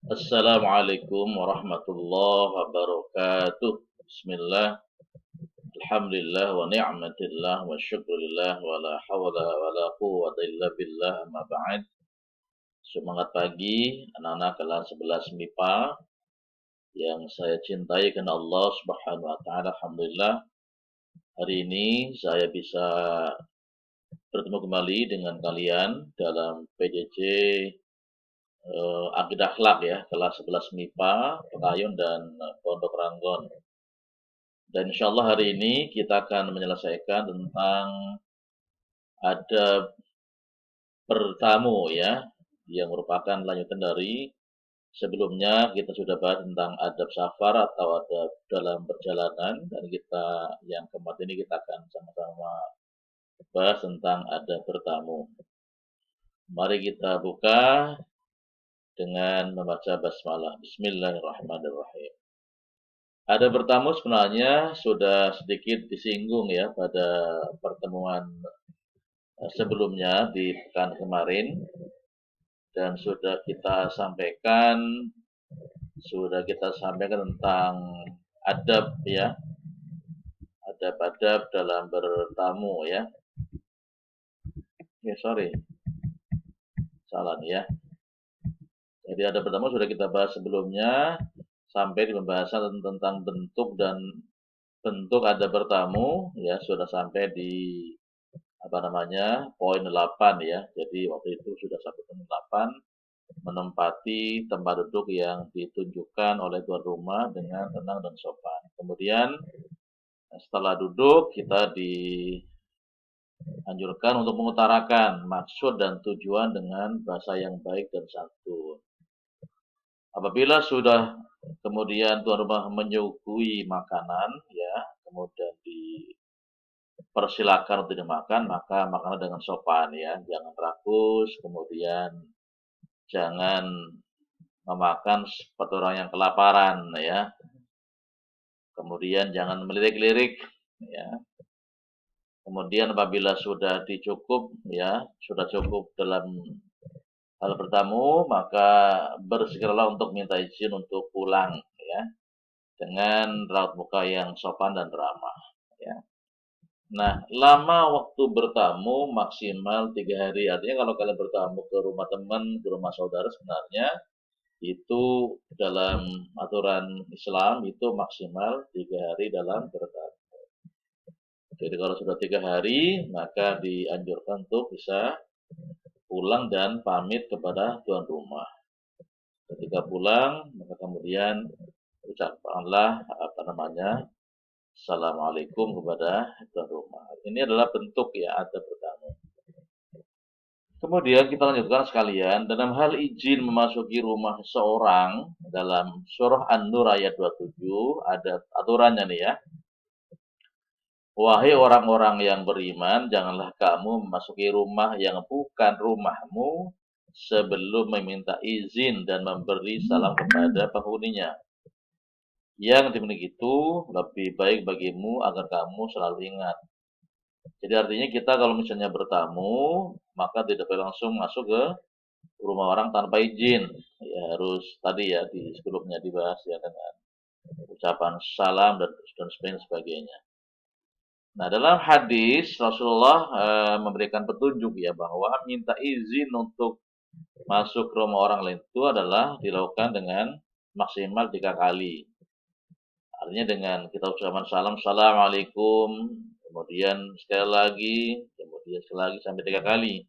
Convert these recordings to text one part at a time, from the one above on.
Assalamualaikum warahmatullahi wabarakatuh. Bismillah, alhamdulillah wa ni'matillah wa syukurillah wa la hawla wa la quwwata illa billah amma ba'd. Semangat pagi anak-anak kelas 11 MIPA yang saya cintai karena Allah Subhanahu wa taala. Alhamdulillah hari ini saya bisa bertemu kembali dengan kalian dalam PJJ Akidah Akhlak ya, kelas 11 MIPA, Pekayun dan Pondok Ranggon. Dan insya Allah hari ini kita akan menyelesaikan tentang adab bertamu ya, yang merupakan lanjutan dari sebelumnya kita sudah bahas tentang adab safar atau adab dalam perjalanan, dan kita yang keempat ini kita akan sama-sama bahas tentang adab bertamu. Mari kita buka dengan membaca basmalah. Bismillahirrahmanirrahim. Ada bertamu sebenarnya sudah sedikit disinggung ya pada pertemuan sebelumnya di pekan kemarin, dan sudah kita sampaikan tentang adab ya, adab-adab dalam bertamu ya. Sorry, salah nih ya. Jadi adab bertamu sudah kita bahas sebelumnya sampai di pembahasan tentang bentuk adab bertamu ya, sudah sampai di poin 8 ya. Jadi waktu itu sudah sampai poin 8, menempati tempat duduk yang ditunjukkan oleh tuan rumah dengan tenang dan sopan. Kemudian setelah duduk kita dianjurkan untuk mengutarakan maksud dan tujuan dengan bahasa yang baik dan santun. Apabila sudah kemudian tuan rumah menyuguhi makanan ya, kemudian dipersilakan untuk dimakan, maka makanlah dengan sopan ya, jangan rakus, kemudian jangan memakan seperti orang yang kelaparan ya. Kemudian jangan melirik-lirik ya. Kemudian apabila sudah sudah cukup dalam hal bertamu, maka bersegeralah untuk minta izin untuk pulang ya, dengan raut muka yang sopan dan ramah ya. Nah, lama waktu bertamu maksimal 3 hari. Artinya kalau kalian bertamu ke rumah teman, ke rumah saudara, sebenarnya itu dalam aturan Islam itu maksimal 3 hari dalam bertamu. Jadi kalau sudah 3 hari, maka dianjurkan untuk bisa pulang dan pamit kepada tuan rumah. Ketika pulang, maka kemudian ucapkanlah Assalamualaikum kepada tuan rumah. Ini adalah bentuk ya adab bertamu. Kemudian kita lanjutkan sekalian, dalam hal izin memasuki rumah seorang, dalam surah An-Nur ayat 27 ada aturannya nih ya. Wahai orang-orang yang beriman, janganlah kamu memasuki rumah yang bukan rumahmu sebelum meminta izin dan memberi salam kepada penghuninya. Yang demikian itu lebih baik bagimu agar kamu selalu ingat. Jadi artinya kita kalau misalnya bertamu, maka tidak boleh langsung masuk ke rumah orang tanpa izin. Ya harus tadi ya di sebelumnya dibahas ya, dengan ucapan salam dan sebagainya. Nah, dalam hadis Rasulullah memberikan petunjuk ya, bahwa minta izin untuk masuk ke rumah orang lain itu adalah dilakukan dengan maksimal 3 kali. Artinya dengan kita ucapkan salam, Assalamualaikum, kemudian sekali lagi, sampai 3 kali.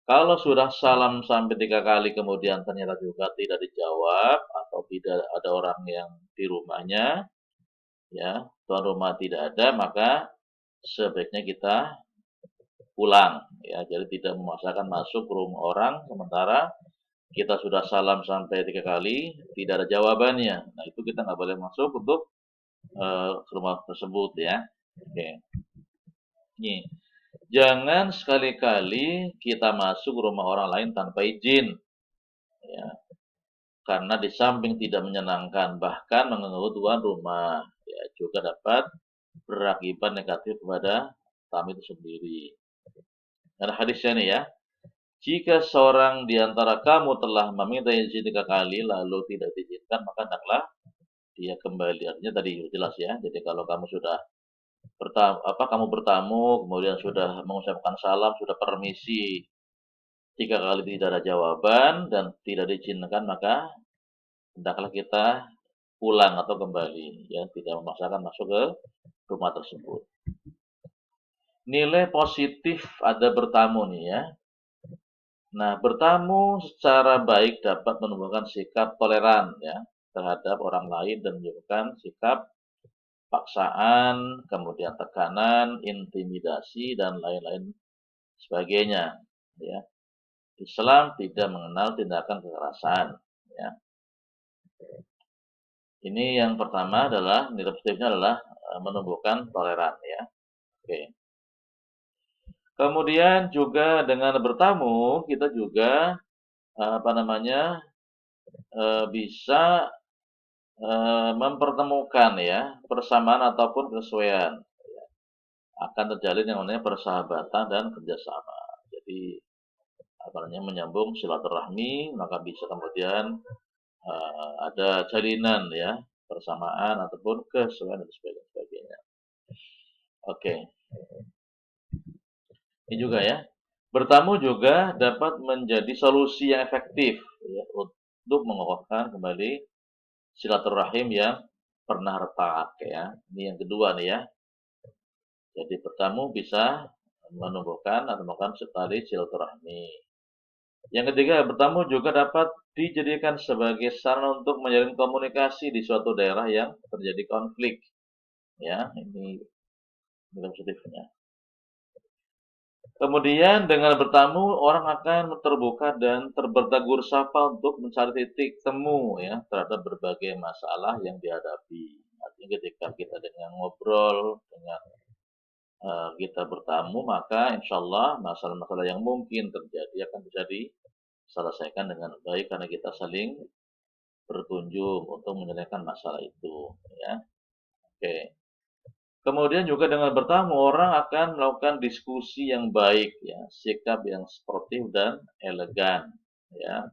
Kalau sudah salam sampai 3 kali kemudian ternyata juga tidak dijawab atau tidak ada orang yang di rumahnya, ya, tuan rumah tidak ada, maka sebaiknya kita pulang ya. Jadi tidak memaksakan masuk ke rumah orang sementara kita sudah salam sampai 3 kali tidak ada jawabannya. Nah, itu kita nggak boleh masuk untuk ke rumah tersebut ya. Oke. Nih, jangan sekali-kali kita masuk rumah orang lain tanpa izin ya. Karena di samping tidak menyenangkan, bahkan mengganggu tuan rumah ya, juga dapat berakibat negatif kepada tamu itu sendiri. Dan hadisnya nih ya, Jika seorang di antara kamu telah meminta izin 3 kali lalu tidak diizinkan, maka hendaklah dia kembali. Artinya tadi jelas ya. Jadi kalau kamu sudah kamu bertamu, kemudian sudah mengucapkan salam, sudah permisi 3 kali tidak ada jawaban dan tidak diizinkan, maka hendaklah kita pulang atau kembali, ya, tidak memaksakan masuk ke rumah tersebut. Nilai positif ada bertamu nih ya. Nah, bertamu secara baik dapat menumbuhkan sikap toleran ya terhadap orang lain dan menunjukkan sikap paksaan, kemudian tekanan, intimidasi dan lain-lain sebagainya ya. Islam tidak mengenal tindakan kekerasan ya. Ini yang pertama adalah nilai positifnya adalah menumbuhkan toleran ya. Oke. Kemudian juga dengan bertamu kita juga bisa mempertemukan ya persamaan ataupun kesesuaian. Akan terjalin yang namanya persahabatan dan kerjasama. Jadi menyambung silaturahmi, maka bisa kemudian ada jalinan ya persamaan ataupun kesesuaian dan sebagainya. Oke. Ini juga ya. Bertamu juga dapat menjadi solusi yang efektif ya, untuk mengokohkan kembali silaturahim yang pernah retak ya. Ini yang kedua nih ya. Jadi bertamu bisa menumbuhkan atau melakukan tali silaturahmi. Yang ketiga, bertamu juga dapat dijadikan sebagai sarana untuk menjalin komunikasi di suatu daerah yang terjadi konflik. Ya, ini positifnya. Kemudian dengan bertamu, orang akan terbuka dan bertegur sapa untuk mencari titik temu ya terhadap berbagai masalah yang dihadapi. Artinya ketika kita dengan ngobrol, dengan kita bertamu, maka insya Allah masalah-masalah yang mungkin terjadi akan bisa diselesaikan dengan baik karena kita saling berkunjung untuk menyelesaikan masalah itu. Ya, oke. Kemudian juga dengan bertamu orang akan melakukan diskusi yang baik ya, sikap yang sportif dan elegan ya.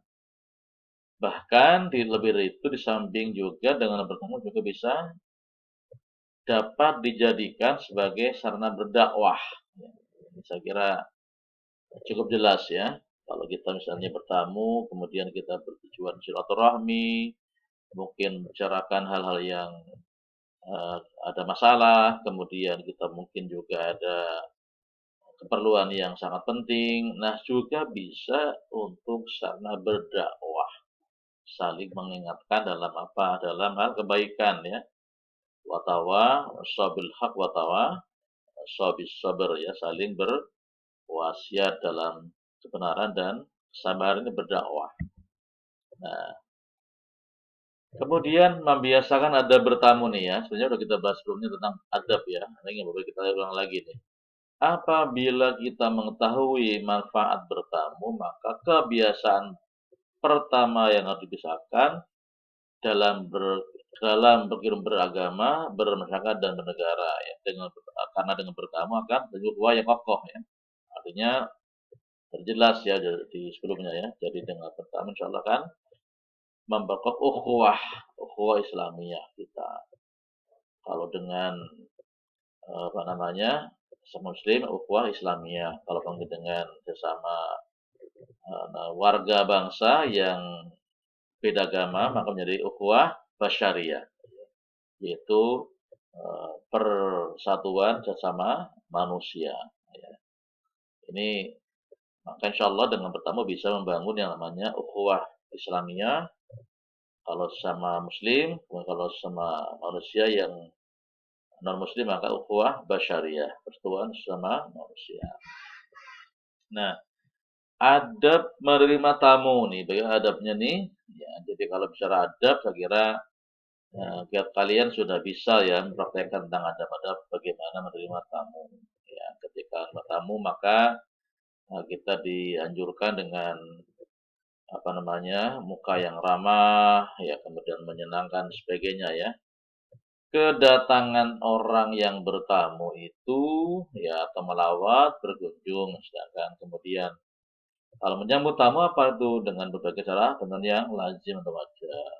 Bahkan lebih dari itu di samping juga dengan bertamu juga bisa dapat dijadikan sebagai sarana berdakwah. Ya. Saya kira cukup jelas ya. Kalau kita misalnya bertamu, kemudian kita bertujuan silaturahmi, mungkin bicarakan hal-hal yang ada masalah, kemudian kita mungkin juga ada keperluan yang sangat penting. Nah, juga bisa untuk sarana berdakwah, saling mengingatkan dalam apa? Dalam hal kebaikan ya. Watawa, sabil haq watawa, sabis sabar ya, saling berwasiat dalam kebenaran dan kesabaran ini berdakwah. Nah, kemudian membiasakan adab bertamu nih ya. Sebenarnya udah kita bahas sebelumnya tentang adab ya. Ini boleh kita ulang lagi nih. Apabila kita mengetahui manfaat bertamu, maka kebiasaan pertama yang harus dipisahkan dalam beragama, bermasyarakat dan bernegara ya. Karena dengan bertamu akan terjadi ukhuwah yang kokoh ya. Artinya terjelas ya di sebelumnya ya. Jadi dengan bertamu insya Allah kan memperkokoh ukhuwah Islamiyah kita. Kalau dengan sesama muslim ukhuwah Islamiyah. Kalau dengan sesama warga bangsa yang beda agama maka menjadi ukhuwah basyariyah, yaitu persatuan sesama manusia. Ya. Ini maka insya Allah dengan bertamu bisa membangun yang namanya ukhuwah Islamiyah. Kalau sama muslim, kalau sama manusia yang non muslim maka ukhuwah basyariyah, persatuan sesama manusia. Nah, adab menerima tamu nih, bagaimana adabnya nih? Ya, jadi kalau bicara adab, saya kira kalian sudah bisa ya mempraktekkan tentang adab-adab bagaimana menerima tamu. Ya, ketika bertamu maka kita dianjurkan dengan muka yang ramah, ya kemudian menyenangkan sebagainya ya. Kedatangan orang yang bertamu itu ya atau melawat berkunjung, sedangkan kemudian Kalau menyambut tamu apa itu? Dengan berbagai cara, dengan yang lazim atau wajar.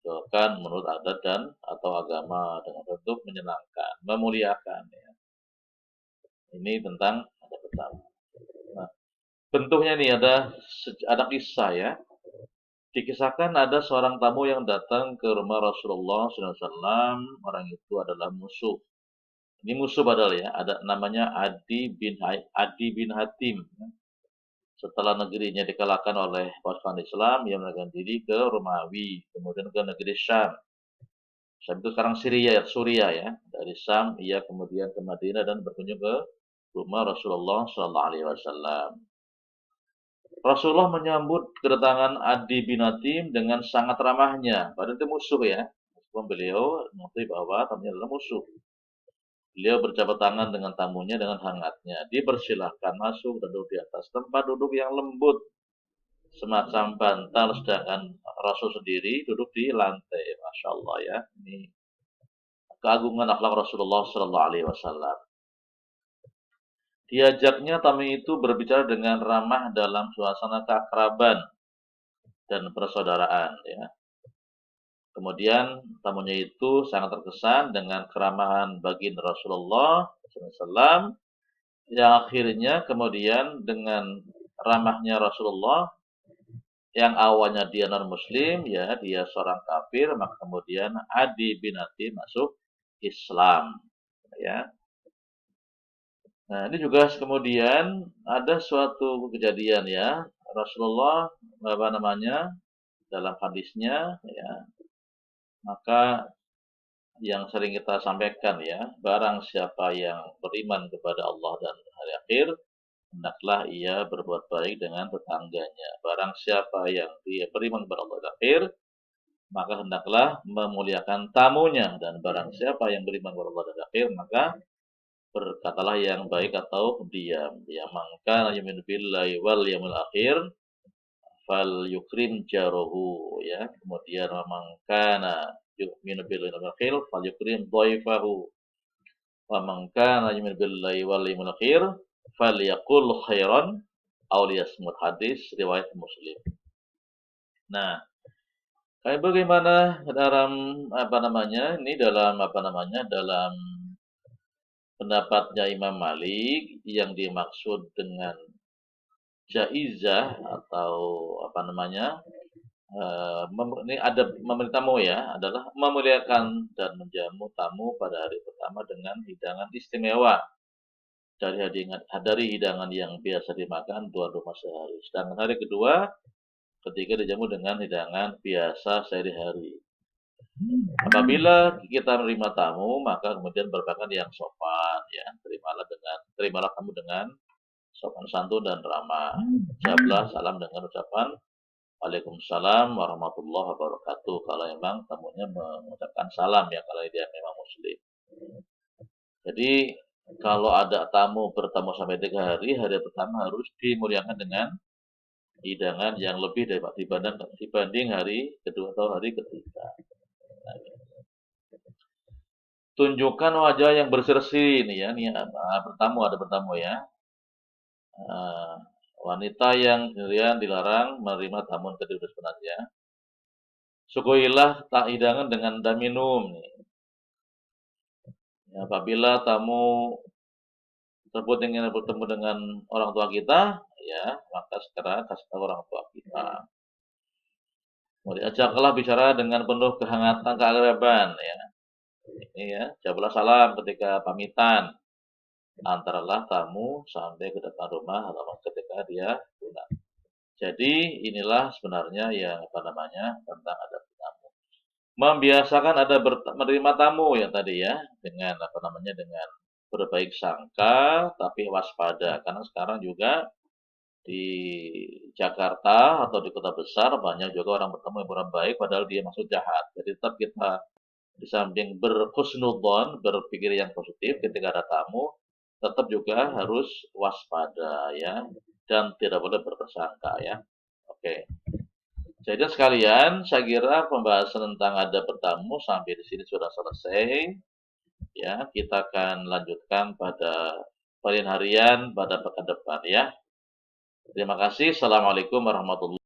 Bahkan menurut adat dan atau agama dengan bentuk menyenangkan, memuliakan. Ya. Ini tentang ada tamu. Nah, bentuknya nih ada kisah ya. Dikisahkan ada seorang tamu yang datang ke rumah Rasulullah SAW. Orang itu adalah musuh. Ini musuh padahal ya. Ada namanya Adi bin Hatim. Setelah negerinya dikalahkan oleh pasukan Islam, ia melarikan diri ke Romawi, kemudian ke negeri Syam. Syam itu sekarang Suria ya. Dari Syam ia kemudian ke Madinah dan berkunjung ke rumah Rasulullah Sallallahu Alaihi Wasallam. Rasulullah menyambut kedatangan Adi bin Hatim dengan sangat ramahnya. Padahal itu musuh ya. Meskipun beliau mengetahui bahwa tamunya adalah musuh. Beliau berjabat tangan dengan tamunya dengan hangatnya. Dipersilahkan masuk dan duduk di atas tempat duduk yang lembut. Semacam bantal, sedangkan Rasul sendiri duduk di lantai. Masya Allah ya. Ini keagungan akhlak Rasulullah Sallallahu Alaihi Wasallam. Diajaknya tamu itu berbicara dengan ramah dalam suasana keakraban dan persaudaraan ya. Kemudian tamunya itu sangat terkesan dengan keramahan baginda Rasulullah SAW yang akhirnya kemudian dengan ramahnya Rasulullah yang awalnya dia non muslim ya, dia seorang kafir, maka kemudian Adi bin Hatim masuk Islam ya. Nah, ini juga kemudian ada suatu kejadian ya, Rasulullah dalam hadisnya ya, maka yang sering kita sampaikan ya, barang siapa yang beriman kepada Allah dan hari akhir, hendaklah ia berbuat baik dengan tetangganya. Barang siapa yang dia beriman kepada Allah dan akhir, maka hendaklah memuliakan tamunya. Dan barang siapa yang beriman kepada Allah dan akhir, maka berkatalah yang baik atau diam. Ya maka yumin billahi wal yamil akhir fal yukrim jarohu ya. Kemudian mangkana yu'minu billahi wal akhir fal yukrim dhaifahu. Wa man kana yu'minu billahi wal yawmil akhir falyaqul khairan aw liyasmut, hadis riwayat Muslim. Nah, kayak bagaimana dalam Ini dalam dalam pendapatnya Imam Malik yang dimaksud dengan jaizah atau ini ada memberi tamu ya, adalah memuliakan dan menjamu tamu pada hari pertama dengan hidangan istimewa dari hidangan yang biasa dimakan tuan rumah sehari. Sedangkan hari kedua, ketika dijamu dengan hidangan biasa sehari-hari. Apabila kita menerima tamu, maka kemudian berpakaian yang sopan, ya. Terimalah tamu dengan sopan santun dan ramah. Jawablah salam dengan ucapan Waalaikumsalam warahmatullahi wabarakatuh. Kalau memang tamunya mengucapkan salam ya, kalau dia memang muslim. Jadi kalau ada tamu bertamu sampai 3 hari, hari pertama harus dimuliakan dengan hidangan yang lebih dibanding hari kedua atau hari ketiga. Nah, tunjukkan wajah yang bersih-bersih ini ya, ada bertamu ya. Wanita yang kemudian dilarang menerima tamu kedua sebenarnya. Suguhilah tak hidangan dengan dan minum. Ya, apabila tamu tersebut ingin bertemu dengan orang tua kita, ya maka sekarang kasih tahu orang tua kita. Kemudian ajaklah bicara dengan penuh kehangatan keakraban ya. Ini ya, jawablah salam ketika pamitan. Antaralah tamu sampai ke depan rumah atau ketika dia pulang. Jadi inilah sebenarnya yang tentang adab tamu. Membiasakan ada menerima tamu yang tadi ya dengan dengan berbaik sangka tapi waspada, karena sekarang juga di Jakarta atau di kota besar banyak juga orang bertemu yang kurang baik padahal dia maksud jahat. Jadi tetap kita di samping berhusnudzon, berpikir yang positif ketika ada tamu, tetap juga harus waspada ya dan tidak boleh berprasangka ya. Oke. Jadi sekalian, saya kira pembahasan tentang adab bertamu sampai di sini sudah selesai. Ya, kita akan lanjutkan pada harian pada pekan depan ya. Terima kasih. Assalamualaikum warahmatullahi